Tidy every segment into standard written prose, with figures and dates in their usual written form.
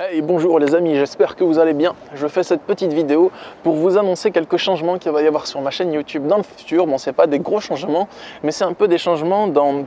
Hey, bonjour les amis, j'espère que vous allez bien. Je fais cette petite vidéo pour vous annoncer quelques changements qu'il va y avoir sur ma chaîne YouTube dans le futur. Bon, c'est pas des gros changements, mais c'est un peu des changements dans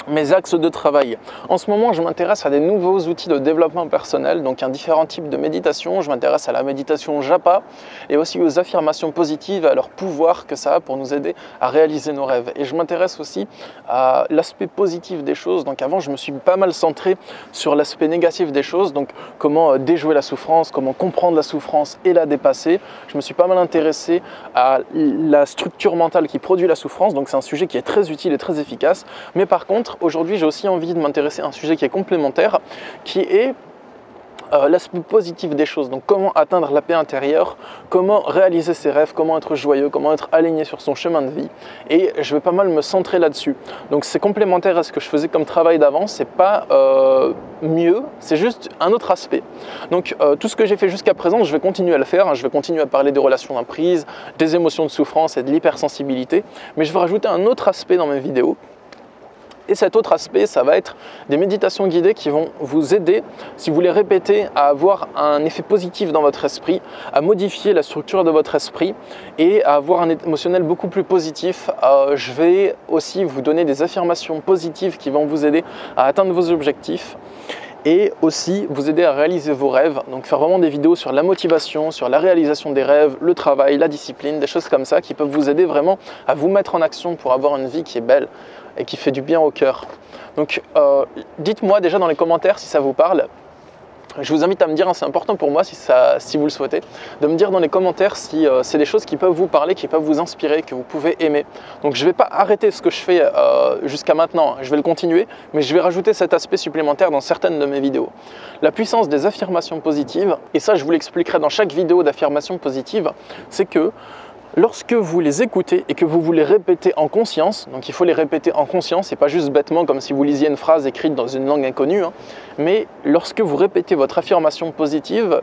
mes axes de travail. En ce moment, je m'intéresse à des nouveaux outils de développement personnel, donc un différent type de méditation. Je m'intéresse à la méditation Japa et aussi aux affirmations positives et à leur pouvoir que ça a pour nous aider à réaliser nos rêves. Et je m'intéresse aussi à l'aspect positif des choses. Donc avant, je me suis pas mal centré sur l'aspect négatif des choses, donc comment déjouer la souffrance, comment comprendre la souffrance et la dépasser. Je me suis pas mal intéressé à la structure mentale qui produit la souffrance, donc c'est un sujet qui est très utile et très efficace. Mais par contre, aujourd'hui, j'ai aussi envie de m'intéresser à un sujet qui est complémentaire, qui est l'aspect positif des choses. Donc comment atteindre la paix intérieure, comment réaliser ses rêves, comment être joyeux, comment être aligné sur son chemin de vie. Et je vais pas mal me centrer là-dessus. Donc c'est complémentaire à ce que je faisais comme travail d'avant, c'est pas mieux, c'est juste un autre aspect. Donc tout ce que j'ai fait jusqu'à présent, je vais continuer à le faire. Je vais continuer à parler des relations d'emprise, des émotions de souffrance et de l'hypersensibilité. Mais je vais rajouter un autre aspect dans mes vidéos. Et cet autre aspect, ça va être des méditations guidées qui vont vous aider, si vous les répétez, à avoir un effet positif dans votre esprit, à modifier la structure de votre esprit et à avoir un émotionnel beaucoup plus positif. Je vais aussi vous donner des affirmations positives qui vont vous aider à atteindre vos objectifs et aussi vous aider à réaliser vos rêves. Donc faire vraiment des vidéos sur la motivation, sur la réalisation des rêves, le travail, la discipline, des choses comme ça qui peuvent vous aider vraiment à vous mettre en action pour avoir une vie qui est belle et qui fait du bien au cœur. Donc dites-moi déjà dans les commentaires si ça vous parle. Je vous invite à me dire, c'est important pour moi si vous le souhaitez, de me dire dans les commentaires si c'est des choses qui peuvent vous parler, qui peuvent vous inspirer, que vous pouvez aimer. Donc je ne vais pas arrêter ce que je fais jusqu'à maintenant, je vais le continuer, mais je vais rajouter cet aspect supplémentaire dans certaines de mes vidéos. La puissance des affirmations positives, et ça je vous l'expliquerai dans chaque vidéo d'affirmations positives, c'est que lorsque vous les écoutez et que vous les répétez en conscience, donc il faut les répéter en conscience et pas juste bêtement comme si vous lisiez une phrase écrite dans une langue inconnue, mais lorsque vous répétez votre affirmation positive,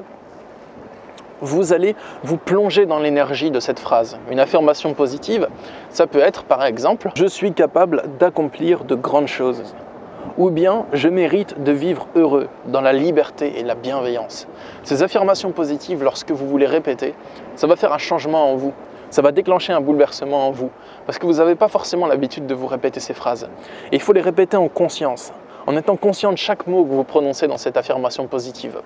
vous allez vous plonger dans l'énergie de cette phrase. Une affirmation positive, ça peut être par exemple « Je suis capable d'accomplir de grandes choses » ou bien « Je mérite de vivre heureux dans la liberté et la bienveillance ». Ces affirmations positives, lorsque vous les répétez, ça va faire un changement en vous. Ça va déclencher un bouleversement en vous, parce que vous n'avez pas forcément l'habitude de vous répéter ces phrases. Et il faut les répéter en conscience, en étant conscient de chaque mot que vous prononcez dans cette affirmation positive,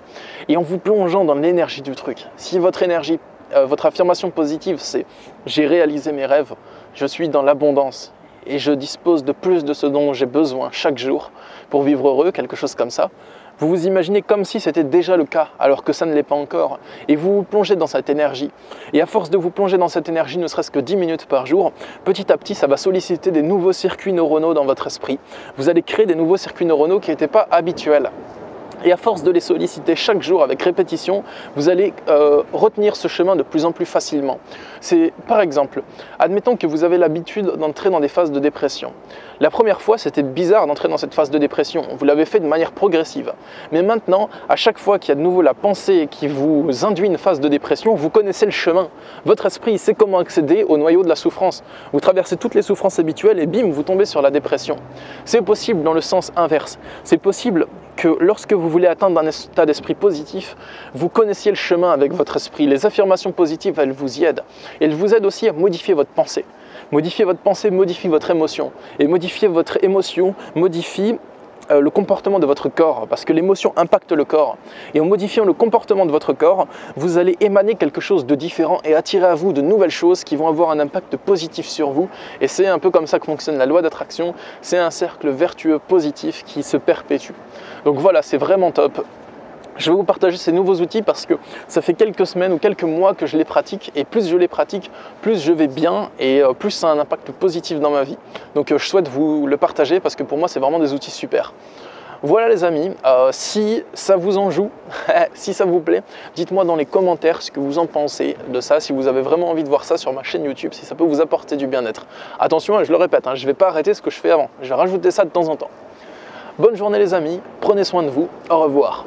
et en vous plongeant dans l'énergie du truc. Si votre affirmation positive, c'est « j'ai réalisé mes rêves, je suis dans l'abondance et je dispose de plus de ce dont j'ai besoin chaque jour pour vivre heureux », quelque chose comme ça, vous vous imaginez comme si c'était déjà le cas, alors que ça ne l'est pas encore. Et vous vous plongez dans cette énergie. Et à force de vous plonger dans cette énergie, ne serait-ce que 10 minutes par jour, petit à petit, ça va solliciter des nouveaux circuits neuronaux dans votre esprit. Vous allez créer des nouveaux circuits neuronaux qui n'étaient pas habituels. Et à force de les solliciter chaque jour avec répétition, vous allez retenir ce chemin de plus en plus facilement. C'est par exemple, admettons que vous avez l'habitude d'entrer dans des phases de dépression. La première fois, c'était bizarre d'entrer dans cette phase de dépression. Vous l'avez fait de manière progressive. Mais maintenant, à chaque fois qu'il y a de nouveau la pensée qui vous induit une phase de dépression, vous connaissez le chemin. Votre esprit sait comment accéder au noyau de la souffrance. Vous traversez toutes les souffrances habituelles et bim, vous tombez sur la dépression. C'est possible dans le sens inverse. C'est possible que lorsque vous voulez atteindre un état d'esprit positif, vous connaissiez le chemin avec votre esprit. Les affirmations positives, elles vous y aident. Et elles vous aident aussi à modifier votre pensée. Modifier votre pensée modifie votre émotion. Et modifier votre émotion modifie le comportement de votre corps, parce que l'émotion impacte le corps. Et en modifiant le comportement de votre corps, vous allez émaner quelque chose de différent et attirer à vous de nouvelles choses qui vont avoir un impact positif sur vous. Et c'est un peu comme ça que fonctionne la loi d'attraction. C'est un cercle vertueux positif qui se perpétue. Donc voilà, c'est vraiment top. Je vais vous partager ces nouveaux outils parce que ça fait quelques semaines ou quelques mois que je les pratique et plus je les pratique, plus je vais bien et plus ça a un impact positif dans ma vie. Donc je souhaite vous le partager parce que pour moi c'est vraiment des outils super. Voilà les amis, si ça vous en joue, si ça vous plaît, dites-moi dans les commentaires ce que vous en pensez de ça, si vous avez vraiment envie de voir ça sur ma chaîne YouTube, si ça peut vous apporter du bien-être. Attention, je le répète, je ne vais pas arrêter ce que je fais avant, je vais rajouter ça de temps en temps. Bonne journée les amis, prenez soin de vous, au revoir.